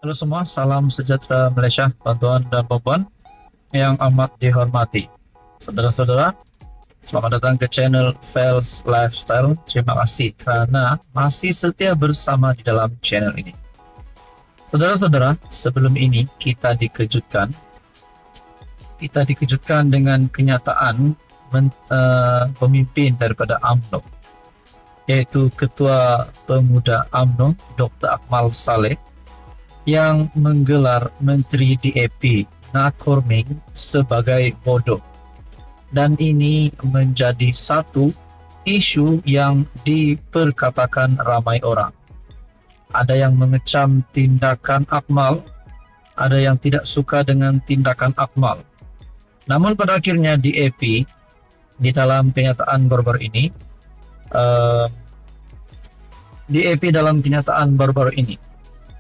Halo semua, salam sejahtera Malaysia, tuan-tuan dan puan-puan yang amat dihormati. Saudara-saudara, selamat datang ke channel Fels Lifestyle. Terima kasih kerana masih setia bersama di dalam channel ini. Saudara-saudara, sebelum ini kita dikejutkan dengan kenyataan pemimpin daripada UMNO, yaitu Ketua Pemuda UMNO Dr. Akmal Saleh, yang menggelar Menteri DAP Nakorming sebagai bodoh. Dan ini menjadi satu isu yang diperkatakan ramai orang. Ada yang mengecam tindakan Akmal, ada yang tidak suka dengan tindakan Akmal. Namun pada akhirnya DAP di dalam kenyataan baru-baru ini,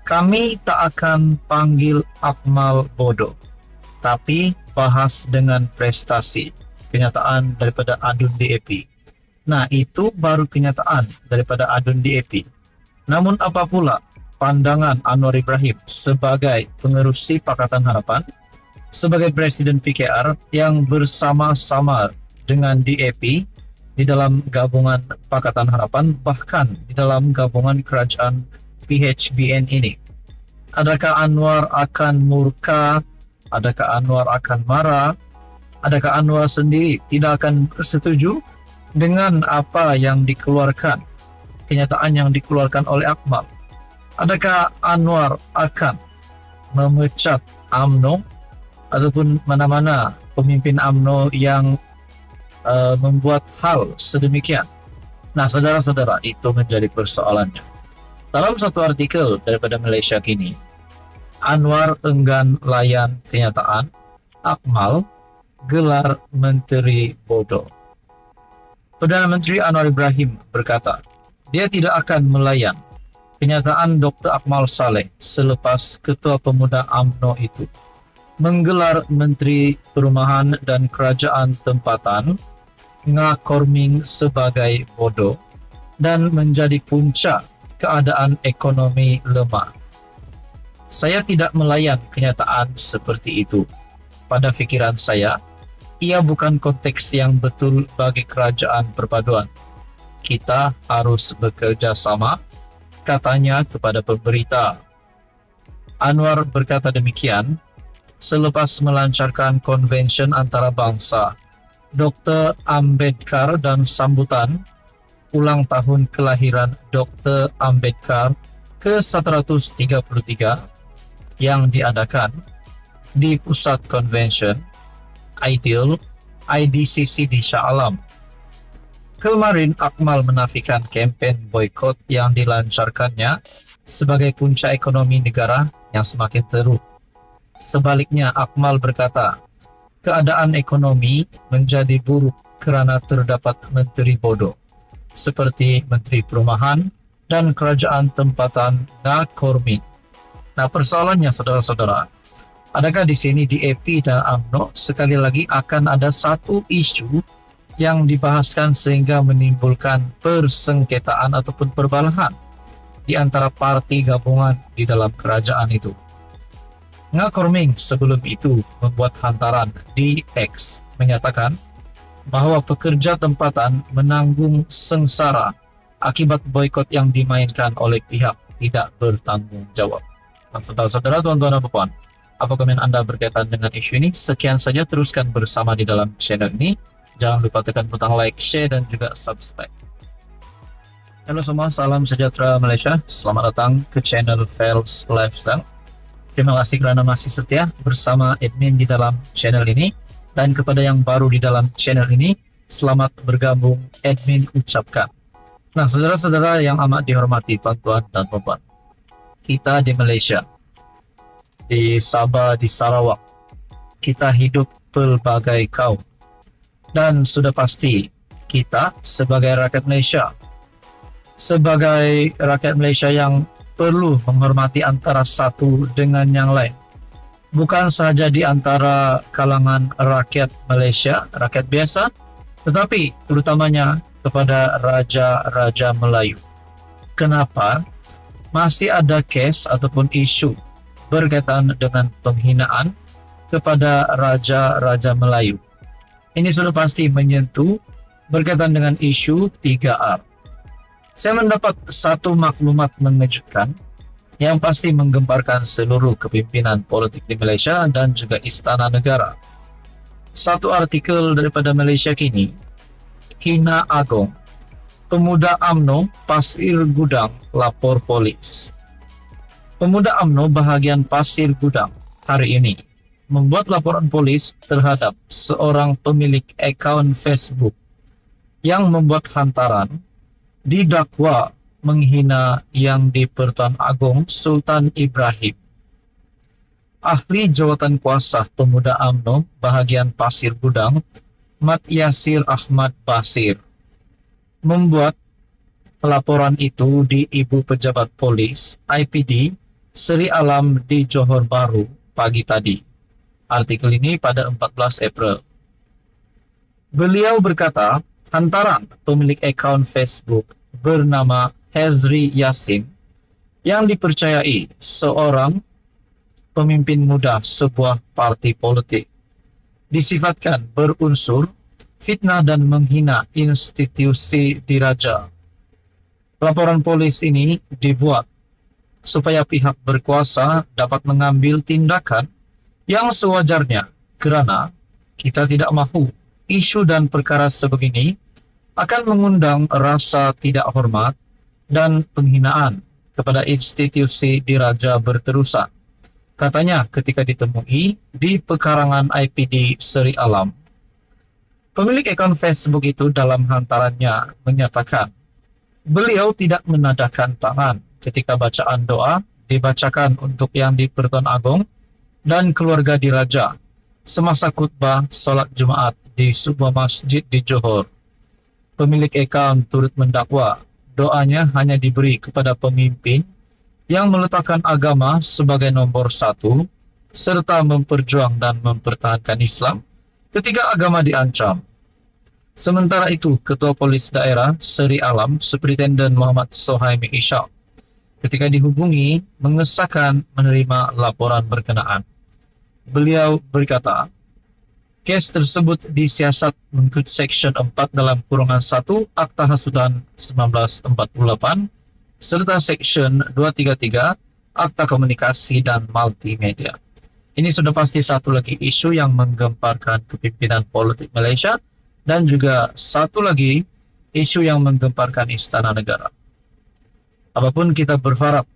kami tak akan panggil Akmal bodoh, tapi bahas dengan prestasi. Kenyataan daripada adun DAP. Nah, itu baru kenyataan daripada adun DAP. Namun apa pula pandangan Anwar Ibrahim sebagai pengerusi Pakatan Harapan, sebagai Presiden PKR yang bersama-sama dengan DAP di dalam gabungan Pakatan Harapan, bahkan di dalam gabungan kerajaan PHBN ini? Adakah Anwar akan murka? Adakah Anwar akan marah? Adakah Anwar sendiri tidak akan bersetuju dengan apa yang dikeluarkan, kenyataan yang dikeluarkan oleh Akmal? Adakah Anwar akan memecat UMNO ataupun mana-mana pemimpin UMNO yang membuat hal sedemikian? Nah, saudara-saudara, itu menjadi persoalannya. Dalam satu artikel daripada Malaysia Kini, Anwar enggan layan kenyataan Akmal gelar menteri bodoh. Perdana Menteri Anwar Ibrahim berkata, dia tidak akan melayan kenyataan Dr. Akmal Saleh selepas Ketua Pemuda UMNO itu menggelar Menteri Perumahan dan Kerajaan Tempatan Nakorming sebagai bodoh dan menjadi puncak keadaan ekonomi lemah. Saya tidak melayan kenyataan seperti itu. Pada fikiran saya, ia bukan konteks yang betul bagi kerajaan perpaduan. Kita harus bekerja sama, katanya kepada pemberita. Anwar berkata demikian selepas melancarkan konvensyen antarabangsa Dr. Ambedkar dan sambutan ulang tahun kelahiran Dr. Ambedkar ke-133 yang diadakan di Pusat Konvensyen Ideal IDCC di Shah Alam. Kemarin Akmal menafikan kempen boikot yang dilancarkannya sebagai punca ekonomi negara yang semakin teruk. Sebaliknya, Akmal berkata, keadaan ekonomi menjadi buruk kerana terdapat menteri bodoh seperti Menteri Perumahan dan Kerajaan Tempatan Nakorming. Nah, persoalannya, saudara-saudara, adakah di sini DAP dan UMNO sekali lagi akan ada satu isu yang dibahaskan sehingga menimbulkan persengketaan ataupun perbalahan di antara parti gabungan di dalam kerajaan itu? Nakorming sebelum itu membuat hantaran di X menyatakan bahawa pekerja tempatan menanggung sengsara akibat boikot yang dimainkan oleh pihak tidak bertanggung jawab. Saudara-saudara, tuan-tuan dan puan, apa komen anda berkaitan dengan isu ini? Sekian saja, teruskan bersama di dalam channel ini. Jangan lupa tekan butang like, share dan juga subscribe. Halo semua, salam sejahtera Malaysia. Selamat datang ke channel Fels Lifestyle. Terima kasih kerana masih setia bersama admin di dalam channel ini. Dan kepada yang baru di dalam channel ini, selamat bergabung, admin ucapkan. Nah, saudara-saudara yang amat dihormati, tuan-tuan dan puan-puan, kita di Malaysia, di Sabah, di Sarawak, kita hidup pelbagai kaum. Dan sudah pasti kita sebagai rakyat Malaysia yang perlu menghormati antara satu dengan yang lain. Bukan sahaja di antara kalangan rakyat Malaysia, rakyat biasa, tetapi terutamanya kepada raja-raja Melayu. Kenapa masih ada kes ataupun isu berkaitan dengan penghinaan kepada Raja-Raja Melayu. Ini sudah pasti menyentuh berkaitan dengan isu 3R. Saya mendapat satu maklumat mengejutkan yang pasti menggemparkan seluruh kepimpinan politik di Malaysia dan juga istana negara. Satu artikel daripada Malaysia Kini, hina Agong, pemuda UMNO Pasir Gudang lapor polis. Pemuda UMNO bahagian Pasir Gudang hari ini membuat laporan polis terhadap seorang pemilik akaun Facebook yang membuat hantaran didakwa menghina Yang di-Pertuan Agong Sultan Ibrahim. Ahli Jawatan Kuasa Pemuda UMNO bahagian Pasir Gudang, Mat Yasir Ahmad Basir, membuat laporan itu di Ibu Pejabat Polis IPD Seri Alam di Johor Bahru pagi tadi. Artikel ini pada 14 April. Beliau berkata, hantaran pemilik akaun Facebook bernama Hezri Yassin yang dipercayai seorang pemimpin muda sebuah parti politik disifatkan berunsur fitnah dan menghina institusi diraja. Laporan polis ini dibuat supaya pihak berkuasa dapat mengambil tindakan yang sewajarnya, kerana kita tidak mahu isu dan perkara sebegini akan mengundang rasa tidak hormat dan penghinaan kepada institusi diraja berterusan, katanya ketika ditemui di pekarangan IPD Seri Alam. Pemilik akun Facebook itu dalam hantarannya menyatakan beliau tidak menadahkan tangan ketika bacaan doa dibacakan untuk Yang di-Pertuan Agong dan keluarga diraja semasa khutbah solat Jumaat di sebuah masjid di Johor. Pemilik akaun turut mendakwa doanya hanya diberi kepada pemimpin yang meletakkan agama sebagai nombor satu serta memperjuang dan mempertahankan Islam ketika agama diancam. Sementara itu, Ketua Polis Daerah Seri Alam, Superintenden Muhammad Sohaimi Ishak, ketika dihubungi mengesahkan menerima laporan berkenaan. Beliau berkata, kes tersebut disiasat mengikut Seksyen 4 dalam kurungan 1 Akta Hasutan 1948 serta Seksyen 233 Akta Komunikasi dan Multimedia. Ini sudah pasti satu lagi isu yang menggemparkan kepimpinan politik Malaysia dan juga satu lagi isu yang menggemparkan istana negara. Apapun kita berharap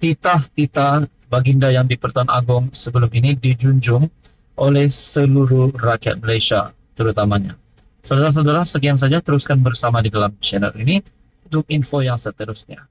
titah-titah baginda Yang di-Pertuan Agong sebelum ini dijunjung oleh seluruh rakyat Malaysia terutamanya. Saudara-saudara, sekian saja, teruskan bersama di dalam channel ini untuk info yang seterusnya.